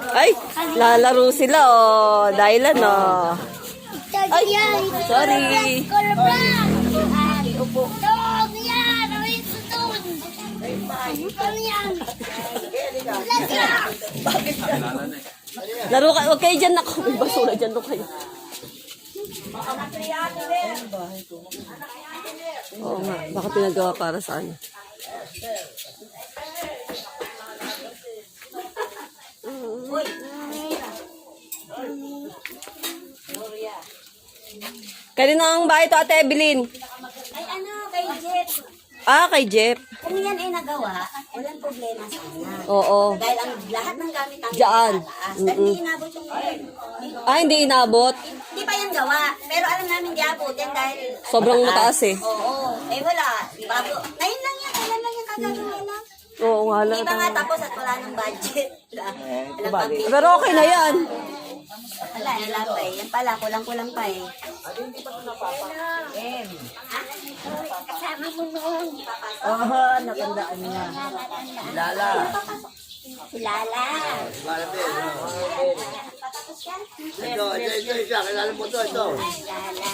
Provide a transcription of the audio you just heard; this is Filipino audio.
Ay, lalaro sila oh. Dahil ano. Ay, sorry. Laro ka, huwag kayo dyan ako. May basura dyan doon kayo. Oo nga, baka pinagawa para saan. Kanino ang bahay to, Ate Evelyn? Ay ano, kay Jeff. Ah, kay Jeff. Kung yan ay nagawa, walang problema sana. Oo. Dahil ang lahat ng gamit ang Diyan. tataas. Dahil hindi inabot yung Ah, hindi inabot. Hindi pa yan gawa. Pero alam namin di abutin dahil... Sobrang mataas eh. Oo. Eh wala. Bago. Ngayon lang yan. Kailan lang yan kagagawin lang. Oo nga lang. Hindi pa nga tapos at wala ng budget. Wala pang Pero okay na yan. wala pa eh. Yan pala, kulang-kulang pa eh. Kasama mo noon. Aha, nakandaan niya. Lala. Si Lala. Ito, kilala mo to, ito. Lala.